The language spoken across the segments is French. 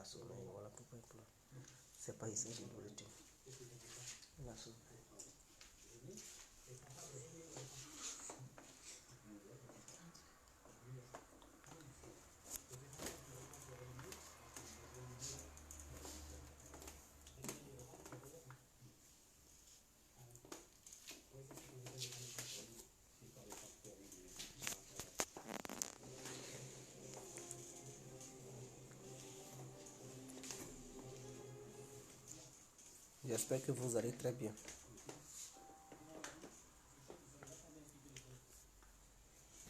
sommeil, voilà pourquoi il pleure. C'est pas ici de nourriture. Il a sommeil. J'espère que vous allez très bien.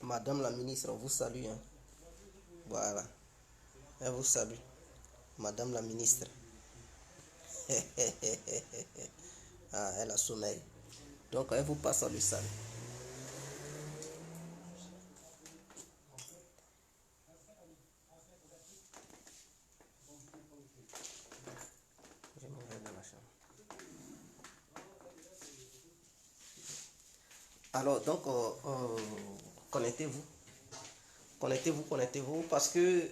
Madame la ministre, on vous salue. Hein. Voilà. Elle vous salue. Madame la ministre. Ah, elle a sommeil. Donc, elle vous passe le salut. Je me vais dans la chambre. Alors, donc, connectez-vous. Connectez-vous, parce que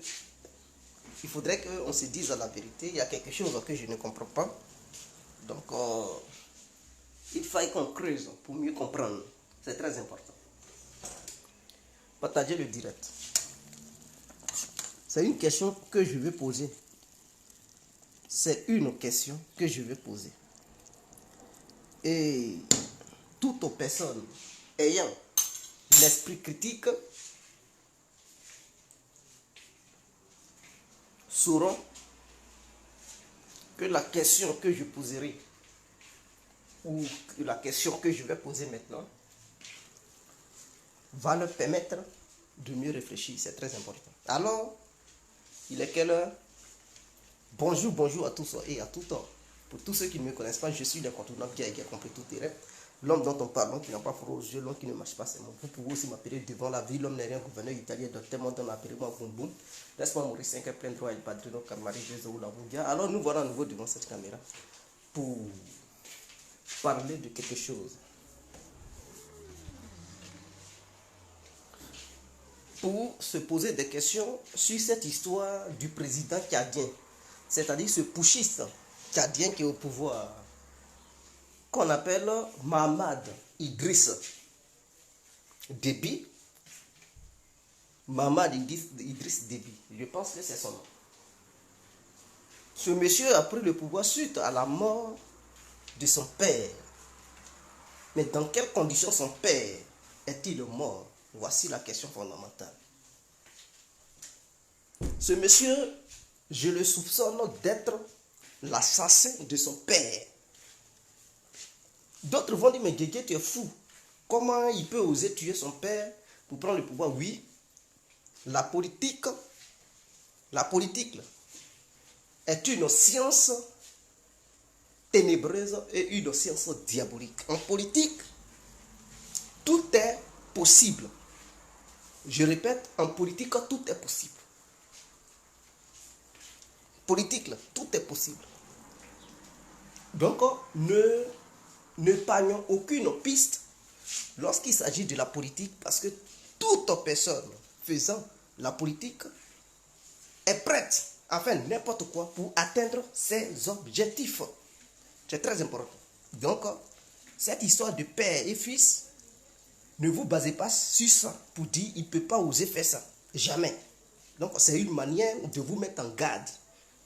il faudrait qu'on se dise la vérité. Il y a quelque chose que je ne comprends pas. Donc, il faille qu'on creuse pour mieux comprendre. C'est très important. Partagez le direct. C'est une question que je vais poser. C'est une question que je vais poser. Et toute personne ayant l'esprit critique sauront que la question que je poserai ou que la question que je vais poser maintenant va leur permettre de mieux réfléchir. C'est très important. Alors, il est quelle heure? Bonjour à tous et à tout temps. Pour tous ceux qui ne me connaissent pas, je suis l'incontournable qui a compris tout terrain. L'homme dont on parle, l'homme qui n'a pas froid aux yeux, l'homme qui ne marche pas, c'est moi. Vous pouvez aussi m'appeler devant la vie, l'homme n'est rien, gouverneur italien, docteur, mon don, appelez-moi Boum Boum. Laisse-moi mourir 5 plein droit, il padrino, Camari, Jésus ou la Bouga. Alors nous voilà à nouveau devant cette caméra pour parler de quelque chose. Pour se poser des questions sur cette histoire du président tchadien, c'est-à-dire ce putschiste tchadien qui est au pouvoir, qu'on appelle Mahamadou Idriss Déby. Mahamadou Idriss Déby, je pense que c'est son nom. Ce monsieur a pris le pouvoir suite à la mort de son père. Mais dans quelles conditions son père est-il mort? Voici la question fondamentale. Ce monsieur, je le soupçonne d'être l'assassin de son père. D'autres vont dire, mais Guégué, tu es fou. Comment il peut oser tuer son père pour prendre le pouvoir? Oui, la politique est une science ténébreuse et une science diabolique. En politique, tout est possible. Je répète, en politique, tout est possible. Politique, tout est possible. Donc, ne panions aucune piste lorsqu'il s'agit de la politique, parce que toute personne faisant la politique est prête à faire n'importe quoi pour atteindre ses objectifs. C'est très important. Donc, cette histoire de père et fils, ne vous basez pas sur ça pour dire il ne peut pas oser faire ça. Jamais. Donc, c'est une manière de vous mettre en garde.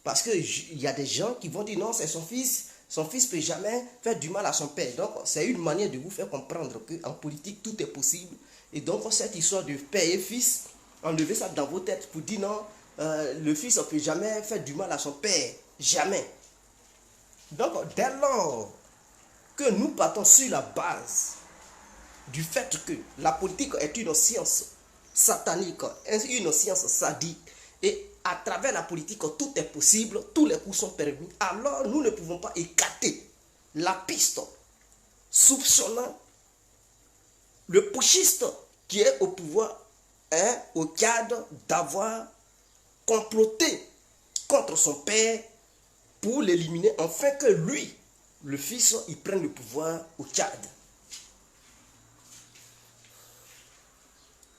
Parce qu'il y a des gens qui vont dire non, c'est son fils. Son fils ne peut jamais faire du mal à son père. Donc, c'est une manière de vous faire comprendre qu'en politique, tout est possible. Et donc, cette histoire de père et fils, enlevez ça dans vos têtes pour dire non, le fils ne peut jamais faire du mal à son père. Jamais. Donc, dès lors que nous partons sur la base du fait que la politique est une science satanique, une science sadique, et à travers la politique, tout est possible, tous les coups sont permis, alors nous ne pouvons pas écarter la piste soupçonnant le putschiste qui est au pouvoir, au cadre d'avoir comploté contre son père pour l'éliminer, afin que lui, le fils, il prenne le pouvoir au Tchad.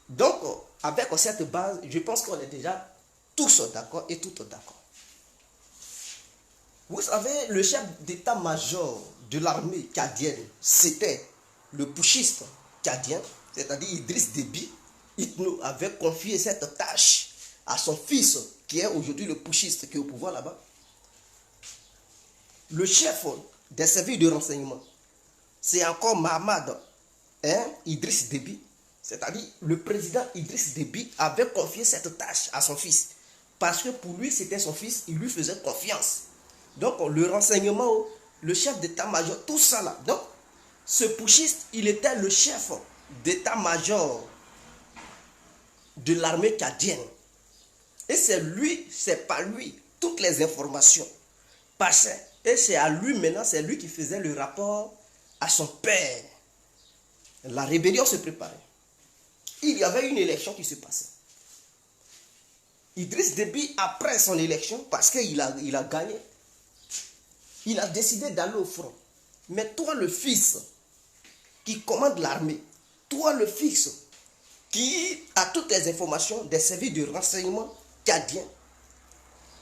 Donc, avec cette base, je pense qu'on est déjà tous d'accord et toutes d'accord. Vous savez, le chef d'état-major de l'armée tchadienne, c'était le putschiste tchadien, c'est-à-dire Idriss Déby. Itno avait confié cette tâche à son fils, qui est aujourd'hui le putschiste qui est au pouvoir là-bas. Le chef des services de renseignement, c'est encore Mahamad Idriss Déby. C'est-à-dire, le président Idriss Déby avait confié cette tâche à son fils. Parce que pour lui, c'était son fils, il lui faisait confiance. Donc, le renseignement, le chef d'état-major, tout ça là. Donc, ce putschiste, il était le chef d'état-major de l'armée tchadienne. Et c'est lui, c'est pas lui, toutes les informations passaient. Et c'est à lui maintenant, c'est lui qui faisait le rapport à son père. La rébellion se préparait. Il y avait une élection qui se passait. Idriss Déby, après son élection, parce qu'il a gagné, il a décidé d'aller au front. Mais toi, le fils qui commande l'armée, toi, le fils qui a toutes les informations des services de renseignement tchadiens,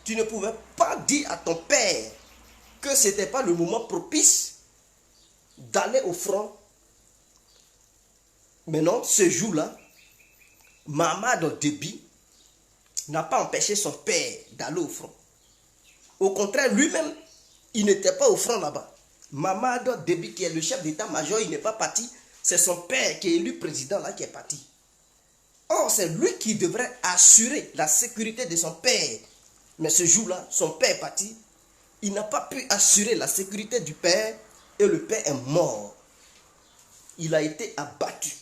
tu ne pouvais pas dire à ton père que ce n'était pas le moment propice d'aller au front. Maintenant, ce jour-là, Mahamad Déby n'a pas empêché son père d'aller au front. Au contraire, lui-même, il n'était pas au front là-bas. Mahamad Déby, qui est le chef d'état-major, il n'est pas parti. C'est son père qui est élu président là qui est parti. Or, c'est lui qui devrait assurer la sécurité de son père. Mais ce jour-là, son père est parti. Il n'a pas pu assurer la sécurité du père et le père est mort. Il a été abattu.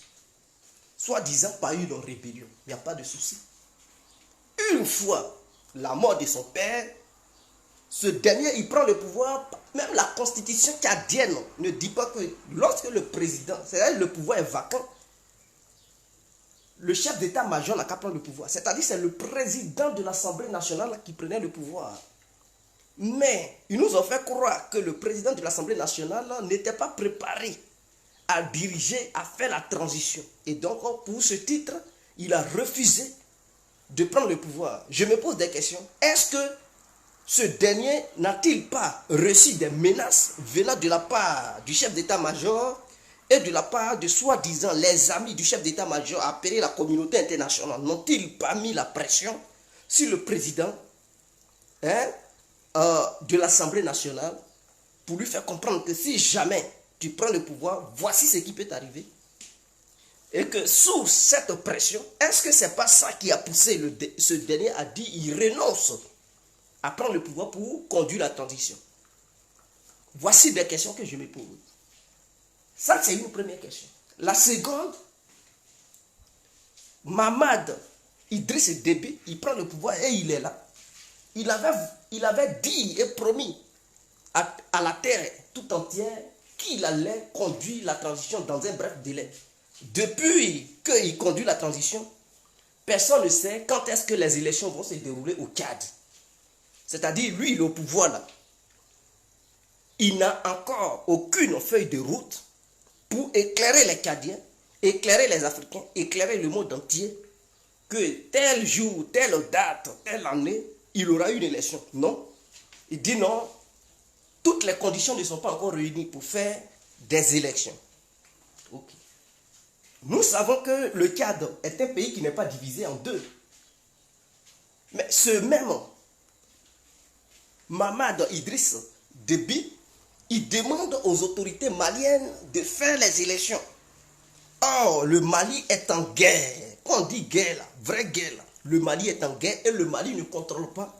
Soi-disant par une rébellion. Il n'y a pas de souci. Une fois la mort de son père, ce dernier, il prend le pouvoir. Même la constitution tchadienne ne dit pas que lorsque le président, c'est-à-dire le pouvoir est vacant, le chef d'état-major n'a qu'à prendre le pouvoir. C'est-à-dire c'est le président de l'Assemblée nationale qui prenait le pouvoir. Mais ils nous ont fait croire que le président de l'Assemblée nationale n'était pas préparé à diriger, à faire la transition. Et donc, pour ce titre, il a refusé de prendre le pouvoir. Je me pose des questions. Est-ce que ce dernier n'a-t-il pas reçu des menaces venant de la part du chef d'état-major et de la part de soi-disant les amis du chef d'état-major appelés la communauté internationale? N'ont-ils pas mis la pression sur le président de l'Assemblée nationale pour lui faire comprendre que si jamais tu prends le pouvoir, voici ce qui peut t'arriver? Et que sous cette pression, est-ce que ce n'est pas ça qui a poussé ce dernier à dire qu'il renonce à prendre le pouvoir pour conduire la transition? Voici des questions que je me pose. Ça, c'est une première question. La seconde, Mahamad Idriss Déby, il prend le pouvoir et il est là. Il avait dit et promis à la terre tout entière qu'il allait conduire la transition dans un bref délai. Depuis qu'il conduit la transition, personne ne sait quand est-ce que les élections vont se dérouler au Tchad. C'est-à-dire, lui, il est au pouvoir là. Il n'a encore aucune feuille de route pour éclairer les Tchadiens, éclairer les Africains, éclairer le monde entier, que tel jour, telle date, telle année, il aura une élection. Non. Il dit non, toutes les conditions ne sont pas encore réunies pour faire des élections. Ok. Nous savons que le Tchad est un pays qui n'est pas divisé en deux. Mais ce même Mahamad Idriss Déby, il demande aux autorités maliennes de faire les élections. Or, le Mali est en guerre. Quand on dit guerre, là, vraie guerre, là, le Mali est en guerre et le Mali ne contrôle pas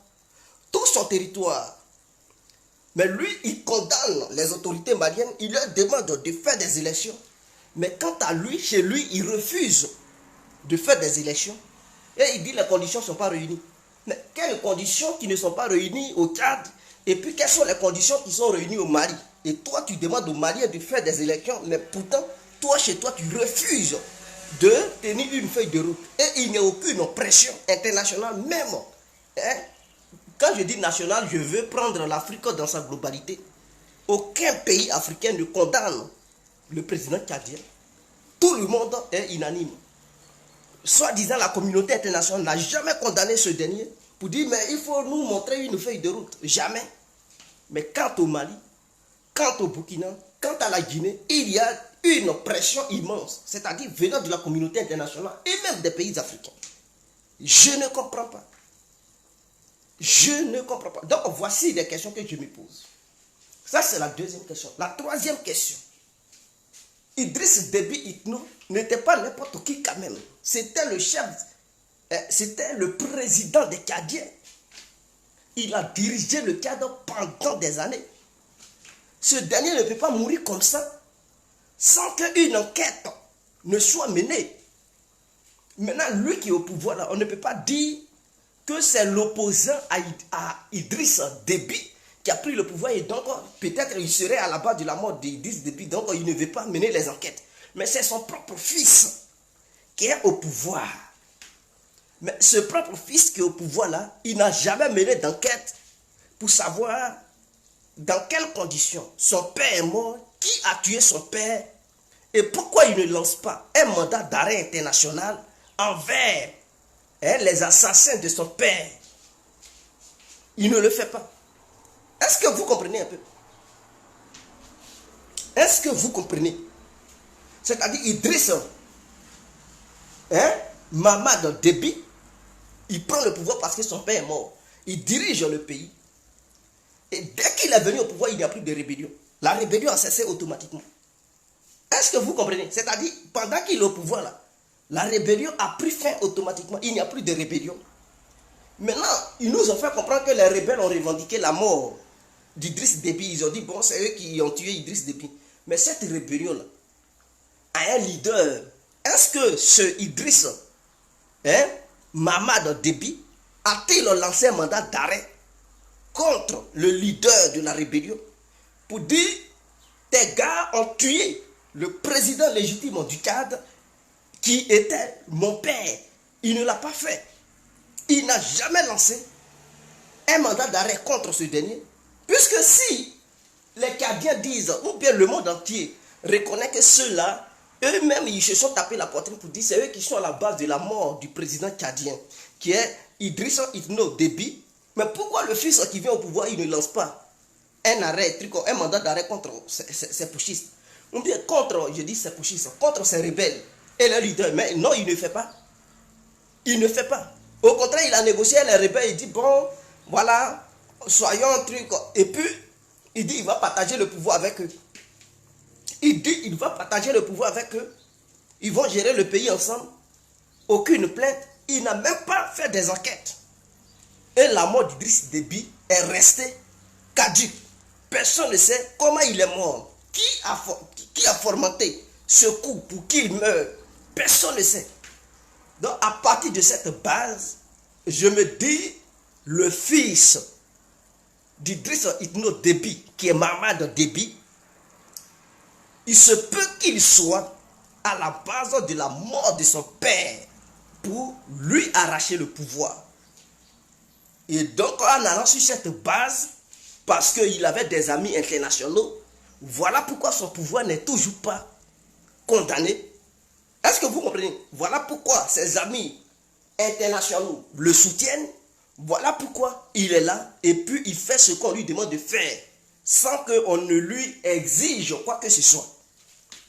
tout son territoire. Mais lui, il condamne les autorités maliennes, il leur demande de faire des élections. Mais quant à lui, chez lui, il refuse de faire des élections. Et il dit que les conditions ne sont pas réunies. Mais quelles conditions qui ne sont pas réunies au Tchad? Et puis quelles sont les conditions qui sont réunies au Mali? Et toi, tu demandes aux Maliens de faire des élections, mais pourtant, toi, chez toi, tu refuses de tenir une feuille de route. Et il n'y a aucune pression internationale, même. Quand je dis nationale, je veux prendre l'Afrique dans sa globalité. Aucun pays africain ne condamne le président tchadien. Tout le monde est unanime. Soit disant la communauté internationale n'a jamais condamné ce dernier pour dire mais il faut nous montrer une feuille de route. Jamais. Mais quant au Mali, quant au Burkina, quant à la Guinée, il y a une pression immense, c'est-à-dire venant de la communauté internationale et même des pays africains. Je ne comprends pas. Je ne comprends pas. Donc voici les questions que je me pose. Ça c'est la deuxième question. La troisième question. Idriss Déby Itno n'était pas n'importe qui quand même. C'était le chef, c'était le président des Tchadiens. Il a dirigé le Tchad pendant des années. Ce dernier ne peut pas mourir comme ça sans qu'une enquête ne soit menée. Maintenant, lui qui est au pouvoir, là, on ne peut pas dire que c'est l'opposant à Idriss Déby qui a pris le pouvoir et donc peut-être il serait à la base de la mort d'Idriss Déby, donc il ne veut pas mener les enquêtes. Mais c'est son propre fils qui est au pouvoir. Mais ce propre fils qui est au pouvoir là, il n'a jamais mené d'enquête pour savoir dans quelles conditions son père est mort, qui a tué son père et pourquoi il ne lance pas un mandat d'arrêt international envers les assassins de son père. Il ne le fait pas. Est-ce que vous comprenez un peu? Est-ce que vous comprenez? C'est-à-dire Idriss Mamad Déby, il prend le pouvoir parce que son père est mort. Il dirige le pays. Et dès qu'il est venu au pouvoir, il n'y a plus de rébellion. La rébellion a cessé automatiquement. Est-ce que vous comprenez? C'est-à-dire, pendant qu'il est au pouvoir, là, la rébellion a pris fin automatiquement. Il n'y a plus de rébellion. Maintenant, ils nous ont fait comprendre que les rebelles ont revendiqué la mort d'Idriss Déby. Ils ont dit, bon, c'est eux qui ont tué Idriss Déby. Mais cette rébellion-là a un leader. Est-ce que ce Idriss Mamad Déby a-t-il lancé un mandat d'arrêt contre le leader de la rébellion pour dire, tes gars ont tué le président légitime du Tchad qui était mon père? Il ne l'a pas fait. Il n'a jamais lancé un mandat d'arrêt contre ce dernier. Puisque si les Tchadiens disent, ou bien le monde entier reconnaît que ceux-là, eux-mêmes, ils se sont tapés la poitrine pour dire, c'est eux qui sont à la base de la mort du président tchadien, qui est Idriss Itno Déby. Mais pourquoi le fils qui vient au pouvoir, il ne lance pas un mandat d'arrêt contre ces putschistes? Ou bien contre, je dis ces putschistes, contre ces rebelles et leurs leaders? Mais non, il ne fait pas. Il ne fait pas. Au contraire, il a négocié les rebelles, il dit, bon, voilà, soyons un truc. Et puis, il dit, il va partager le pouvoir avec eux. Il dit, il va partager le pouvoir avec eux. Ils vont gérer le pays ensemble. Aucune plainte. Il n'a même pas fait des enquêtes. Et la mort d'Idriss Déby est restée caduque. Personne ne sait comment il est mort. Qui a fomenté ce coup pour qu'il meure? Personne ne sait. Donc, à partir de cette base, je me dis, le fils d'Idriss Itno Déby, qui est Mamad Déby, il se peut qu'il soit à la base de la mort de son père pour lui arracher le pouvoir. Et donc, en allant sur cette base, parce qu'il avait des amis internationaux, voilà pourquoi son pouvoir n'est toujours pas condamné. Est-ce que vous comprenez? Voilà pourquoi ses amis internationaux le soutiennent. Voilà pourquoi il est là et puis il fait ce qu'on lui demande de faire sans qu'on ne lui exige quoi que ce soit.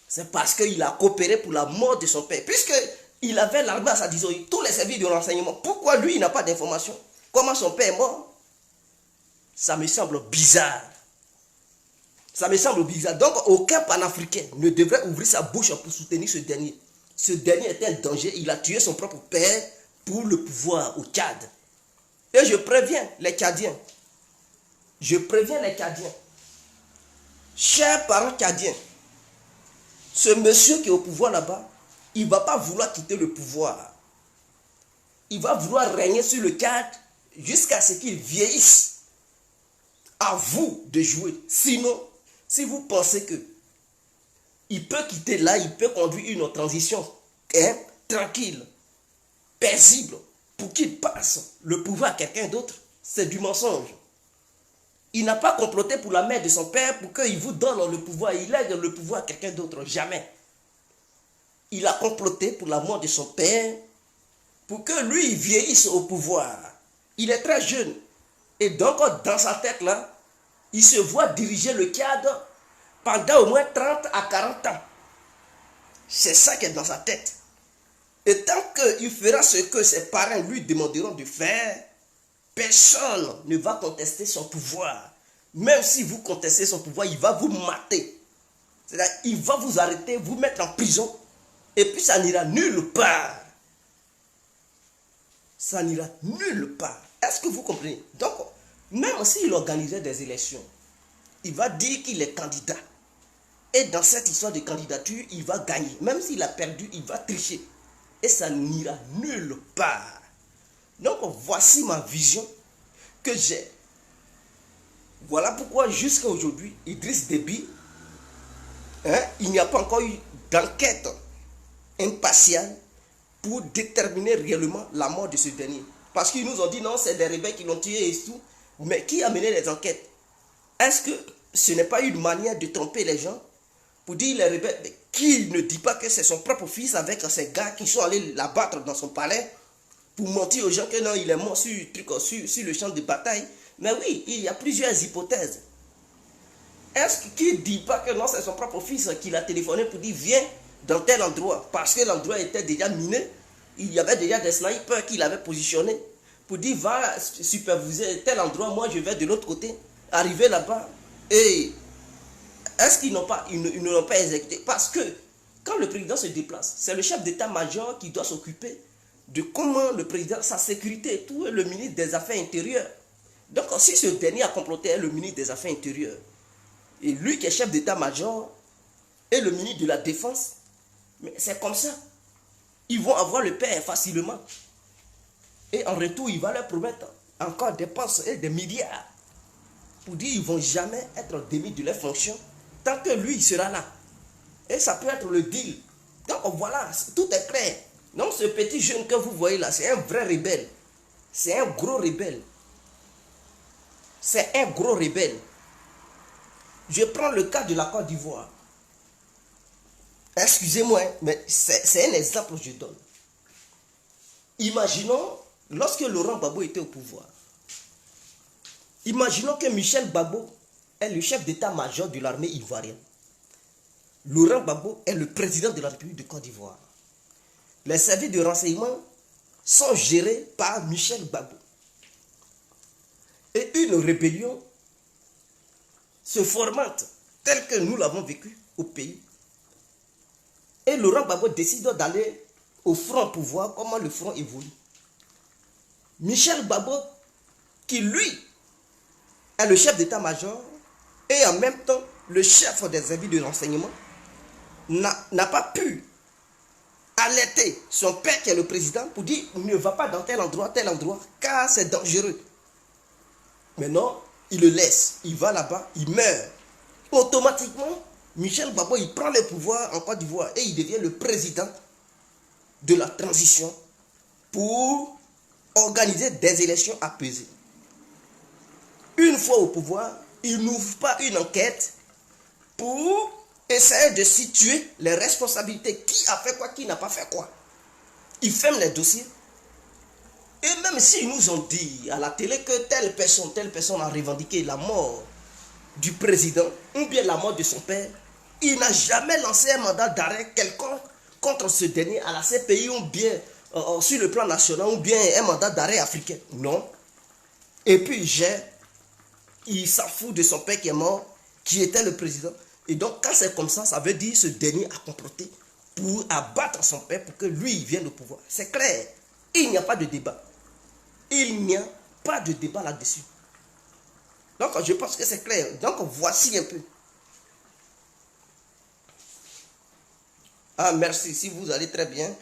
C'est parce qu'il a coopéré pour la mort de son père. Puisqu'il avait l'armée à sa disposition, tous les services de renseignement. Pourquoi lui, il n'a pas d'informations? Comment son père est mort? Ça me semble bizarre. Ça me semble bizarre. Donc, aucun panafricain ne devrait ouvrir sa bouche pour soutenir ce dernier. Ce dernier est un danger. Il a tué son propre père pour le pouvoir au Tchad. Et je préviens les Tchadiens. Je préviens les Tchadiens. Chers parents tchadiens, ce monsieur qui est au pouvoir là-bas, il ne va pas vouloir quitter le pouvoir. Il va vouloir régner sur le Tchad jusqu'à ce qu'il vieillisse. À vous de jouer. Sinon, si vous pensez que il peut quitter là, il peut conduire une transition tranquille, paisible, pour qu'il passe le pouvoir à quelqu'un d'autre, c'est du mensonge. Il n'a pas comploté pour la mère de son père pour qu'il vous donne le pouvoir, il lègue le pouvoir à quelqu'un d'autre, jamais. Il a comploté pour la mort de son père pour que lui vieillisse au pouvoir. Il est très jeune. Et donc, dans sa tête là, Il se voit diriger le cadre pendant au moins 30 à 40 ans. C'est ça qui est dans sa tête. Et tant qu'il fera ce que ses parents lui demanderont de faire, personne ne va contester son pouvoir. Même si vous contestez son pouvoir, il va vous mater. C'est-à-dire, il va vous arrêter, vous mettre en prison. Et puis ça n'ira nulle part. Ça n'ira nulle part. Est-ce que vous comprenez? Donc, même s'il organisait des élections, il va dire qu'il est candidat. Et dans cette histoire de candidature, il va gagner. Même s'il a perdu, il va tricher. Et ça n'ira nulle part. Donc, voici ma vision que j'ai. Voilà pourquoi jusqu'à aujourd'hui, Idriss Déby, il n'y a pas encore eu d'enquête impartiale pour déterminer réellement la mort de ce dernier. Parce qu'ils nous ont dit non, c'est des rebelles qui l'ont tué et tout. Mais qui a mené les enquêtes? Est-ce que ce n'est pas une manière de tromper les gens pour dire les rebelles, qui ne dit pas que c'est son propre fils avec ces gars qui sont allés l'abattre dans son palais pour mentir aux gens que non, il est mort sur le champ de bataille? Mais oui, il y a plusieurs hypothèses. Est-ce qu'il ne dit pas que non, c'est son propre fils qui l'a téléphoné pour dire viens dans tel endroit, parce que l'endroit était déjà miné, il y avait déjà des snipers qui l'avaient positionné pour dire va superviser tel endroit, moi je vais de l'autre côté, arriver là-bas. Et est-ce qu'ils n'ont pas, ils ne l'ont pas exécuté? Parce que quand le président se déplace, c'est le chef d'état-major qui doit s'occuper de comment le président, sa sécurité et tout, et le ministre des Affaires intérieures. Donc si ce dernier a comploté le ministre des Affaires intérieures, et lui qui est chef d'état-major, et le ministre de la Défense, mais c'est comme ça. Ils vont avoir le père facilement. Et en retour, il va leur promettre encore des postes et des milliards. Pour dire qu'ils ne vont jamais être démis de leur fonction tant que lui, il sera là. Et ça peut être le deal. Donc voilà, tout est clair. Donc ce petit jeune que vous voyez là, c'est un vrai rebelle. C'est un gros rebelle. C'est un gros rebelle. Je prends le cas de la Côte d'Ivoire. Excusez-moi, mais c'est un exemple que je donne. Imaginons, lorsque Laurent Gbagbo était au pouvoir, imaginons que Michel Gbagbo est le chef d'état-major de l'armée ivoirienne. Laurent Gbagbo est le président de la République de Côte d'Ivoire. Les services de renseignement sont gérés par Michel Gbagbo. Et une rébellion se formate telle que nous l'avons vécu au pays. Et Laurent Gbagbo décide d'aller au front pour voir comment le front évolue. Michel Gbagbo, qui lui est le chef d'état-major et en même temps le chef des services de renseignement, n'a pas pu alerter son père qui est le président pour dire ne va pas dans tel endroit, car c'est dangereux. Maintenant, il le laisse, il va là-bas, il meurt. Automatiquement, Michel Gbagbo, il prend le pouvoir en Côte d'Ivoire et il devient le président de la transition pour organiser des élections apaisées. Une fois au pouvoir, il n'ouvre pas une enquête pour essayer de situer les responsabilités. Qui a fait quoi, qui n'a pas fait quoi. Il ferme les dossiers. Et même s'ils nous ont dit à la télé que telle personne a revendiqué la mort du président ou bien la mort de son père, il n'a jamais lancé un mandat d'arrêt quelconque contre ce dernier à la CPI ou bien sur le plan national ou bien un mandat d'arrêt africain. Non. Et puis il s'en fout de son père qui est mort, qui était le président. Et donc quand c'est comme ça, ça veut dire que ce dernier a comploté pour abattre son père pour que lui il vienne au pouvoir. C'est clair. Il n'y a pas de débat. Il n'y a pas de débat là-dessus. Donc je pense que c'est clair. Donc voici un peu. Ah merci, si vous allez très bien.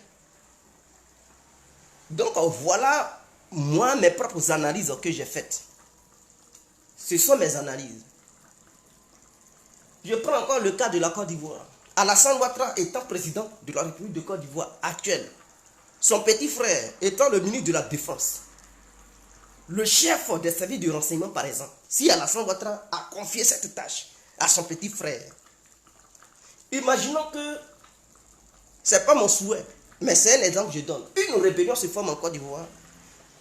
Donc voilà, moi, mes propres analyses que j'ai faites. Ce sont mes analyses. Je prends encore le cas de la Côte d'Ivoire. Alassane Ouattara étant président de la République de Côte d'Ivoire actuelle, son petit frère étant le ministre de la Défense, le chef des services de renseignement par exemple, si Alassane Ouattara a confié cette tâche à son petit frère, imaginons que, ce n'est pas mon souhait, mais c'est un exemple que je donne, une rébellion se forme en Côte d'Ivoire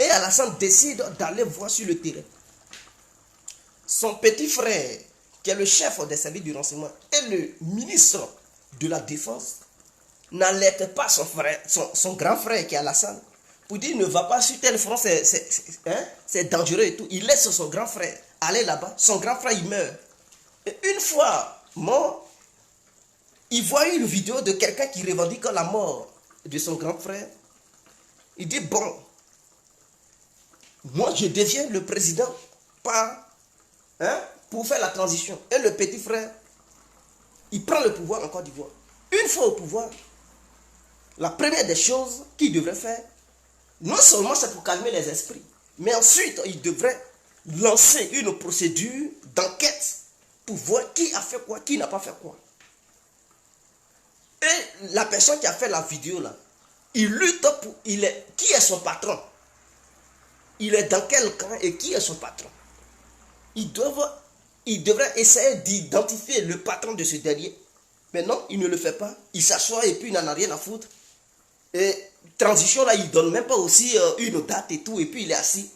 et Alassane décide d'aller voir sur le terrain. son petit frère, qui est le chef des services du renseignement, et le ministre de la Défense, n'alerte pas son frère, son grand frère qui est à Alassane, pour dire ne va pas sur tel front, c'est dangereux et tout. Il laisse son grand frère aller là-bas, son grand frère il meurt. Et une fois mort, il voit une vidéo de quelqu'un qui revendique la mort de son grand frère. Il dit bon, moi je deviens le président pour faire la transition. Et le petit frère, il prend le pouvoir en Côte d'Ivoire. Une fois au pouvoir, la première des choses qu'il devrait faire, non seulement c'est pour calmer les esprits, mais ensuite il devrait lancer une procédure d'enquête pour voir qui a fait quoi, qui n'a pas fait quoi. Et la personne qui a fait la vidéo là, il lutte pour... qui est son patron? Il est dans quel camp et qui est son patron? Il devrait essayer d'identifier le patron de ce dernier. Mais non, il ne le fait pas. Il s'assoit et puis il n'en a rien à foutre. Et transition là, il ne donne même pas aussi une date et tout, et puis il est assis.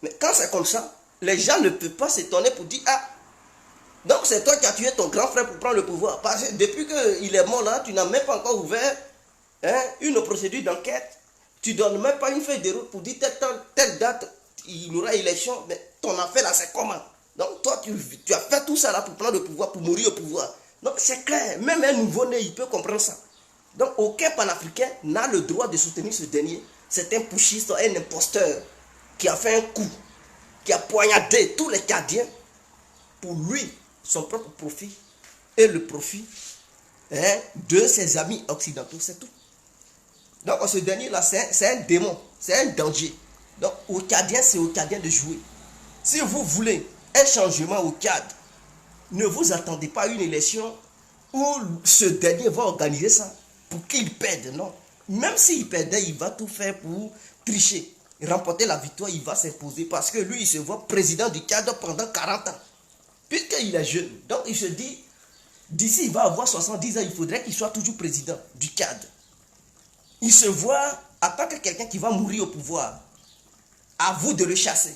Mais quand c'est comme ça, les gens ne peuvent pas s'étonner pour dire ah, donc c'est toi qui as tué ton grand frère pour prendre le pouvoir. Parce que depuis qu'il est mort là, tu n'as même pas encore ouvert une procédure d'enquête. Tu ne donnes même pas une feuille de route pour dire telle date, il y aura élection. Mais ton affaire là, c'est comment? Donc toi, tu as fait tout ça là pour prendre le pouvoir, pour mourir au pouvoir. Donc c'est clair, même un nouveau-né, il peut comprendre ça. Donc aucun panafricain n'a le droit de soutenir ce dernier. C'est un putschiste, un imposteur qui a fait un coup, qui a poignardé tous les Tchadiens pour lui, son propre profit et le profit de ses amis occidentaux, c'est tout. Donc ce dernier-là, c'est un démon, c'est un danger. Donc aux Tchadiens, c'est aux Tchadiens de jouer. Si vous voulez un changement au Tchad, ne vous attendez pas à une élection où ce dernier va organiser ça pour qu'il perde, non. Même s'il perdait, il va tout faire pour tricher. Remporter la victoire, il va s'imposer parce que lui, il se voit président du Tchad pendant 40 ans. Puisqu'il est jeune. Donc il se dit, d'ici il va avoir 70 ans, il faudrait qu'il soit toujours président du Tchad. Il se voit en tant que quelqu'un qui va mourir au pouvoir. À vous de le chasser.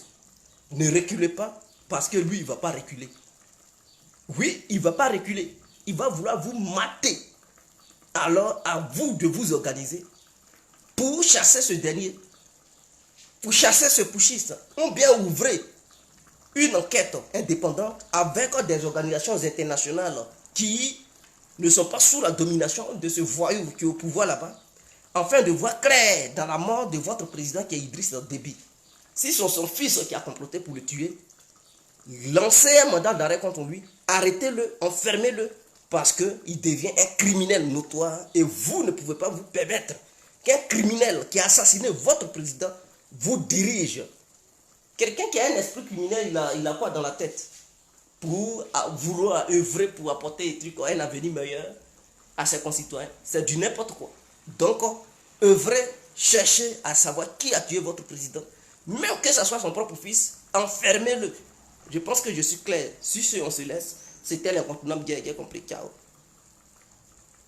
Ne reculez pas parce que lui, il ne va pas reculer. Oui, il ne va pas reculer. Il va vouloir vous mater. Alors, à vous de vous organiser pour chasser ce dernier. Pour chasser ce putschiste. Ou bien ouvrez une enquête indépendante avec des organisations internationales qui ne sont pas sous la domination de ce voyou qui est au pouvoir là-bas, afin de voir clair dans la mort de votre président qui est Idriss Déby. Si c'est son fils qui a comploté pour le tuer, lancez un mandat d'arrêt contre lui, arrêtez-le, enfermez-le, parce qu'il devient un criminel notoire et vous ne pouvez pas vous permettre qu'un criminel qui a assassiné votre président vous dirige. Quelqu'un qui a un esprit criminel, il a quoi dans la tête? Pour vouloir œuvrer pour apporter des trucs, un avenir meilleur à ses concitoyens. C'est du n'importe quoi. Donc, œuvrez, cherchez à savoir qui a tué votre président. Même que ce soit son propre fils, enfermez-le. Je pense que je suis clair. Sur ce, on se laisse. C'était l'incontournable Guerre complet. Ciao.